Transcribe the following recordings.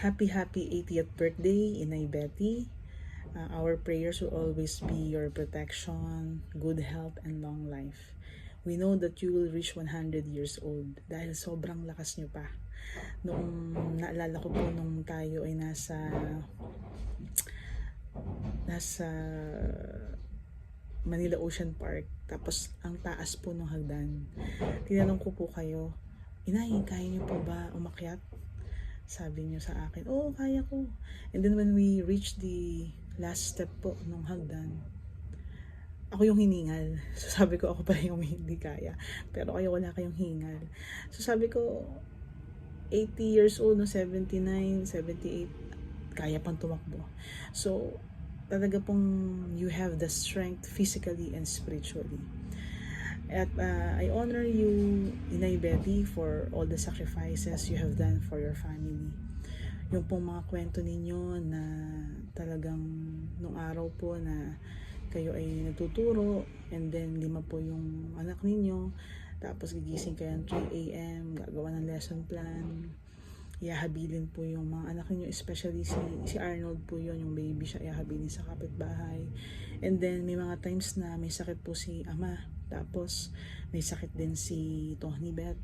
Happy 80th birthday, Inay Betty. Our prayers will always be your protection, good health, and long life. We know that you will reach 100 years old dahil sobrang lakas nyo pa. Noong naalala ko po nung tayo ay nasa Manila Ocean Park, tapos ang taas po ng hagdan. Tinanong ko po kayo, Inay, kaya niyo po ba umakyat? Sabi niyo sa akin, oo, kaya ko. And then when we reached the last step po ng hagdan, ako yung hiningal. So sabi ko, ako pala yung hindi kaya. Pero kayo wala kayong hingal. So sabi ko, 80 years old, no, 79, 78, kaya pang tumakbo. So, talaga pong you have the strength physically and spiritually. At I honor you, Inay Betty, for all the sacrifices you have done for your family. Yung pong mga kwento ninyo na talagang nung araw po na kayo ay nagtuturo, and then 5 po yung anak ninyo, tapos gigising kayo ng 3 a.m., gagawa ng lesson plan, ihahabilin po yung mga anak niyo, especially si Arnold po yun, yung baby siya, ihahabilin sa kapitbahay. And then may mga times na may sakit po si ama, tapos may sakit din si Tony Beth.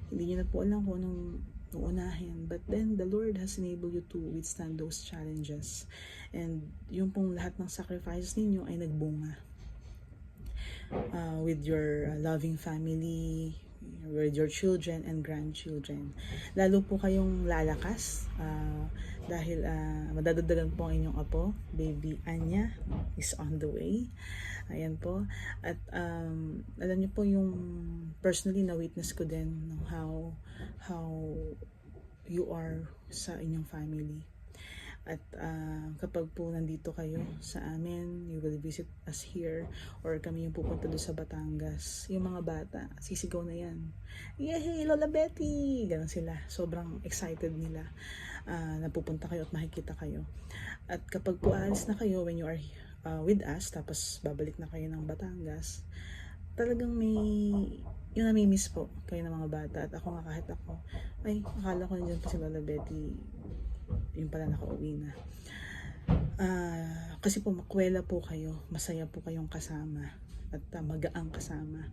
Hindi niyo na po alam kung anong uunahin, but then the Lord has enabled you to withstand those challenges, and yung pong lahat ng sacrifices ninyo ay nagbunga with your loving family, with your children and grandchildren. Lalo po kayong lalakas dahil madadagdagan po ang inyong apo, baby Anya is on the way. Ayan po. At alam niyo po yung personally na witness ko din how you are sa inyong family. At kapag po nandito kayo sa amin, you will visit us here, or kami yung pupunta doon sa Batangas, yung mga bata, sisigaw na yan. Yay, Lola Betty! Ganon sila. Sobrang excited nila na pupunta kayo at makikita kayo. At kapag po alis na kayo, when you are with us, tapos babalik na kayo ng Batangas, talagang yung nami-miss po kayo ng mga bata. At ako nga, kahit ako, ay, akala ko nandiyan pa si Lola Betty, yung pala nakauwi na. Kasi po makwela po kayo, masaya po kayong kasama, at magaang kasama.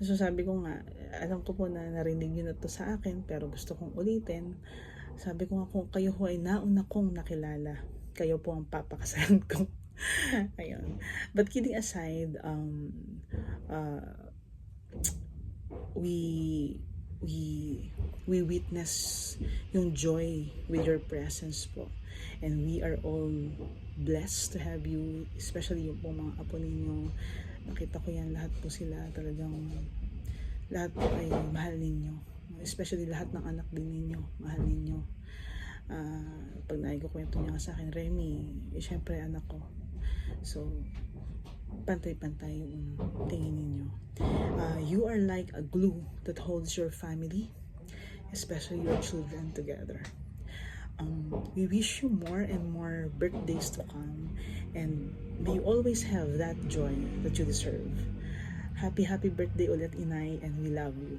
So sabi ko nga, alam ko po na narinig nyo na to sa akin, pero gusto kong ulitin. Sabi ko nga, kung kayo ho ay nauna kong nakilala, kayo po ang papakasalan ko. Ayun. But kidding aside, we witness yung joy with your presence po, and we are all blessed to have you, especially yung po mga apo ninyo. Nakita ko yan, lahat po sila talagang, lahat po ay mahal ninyo, especially lahat ng anak din ninyo, mahal ninyo. Pag naikukwento niya sa akin, Remy, syempre anak ko, so pantay-pantay yung tingin ninyo. You are like a glue that holds your family, especially your children, together. We wish you more and more birthdays to come, and may you always have that joy that you deserve. Happy birthday ulit, Inay, and we love you.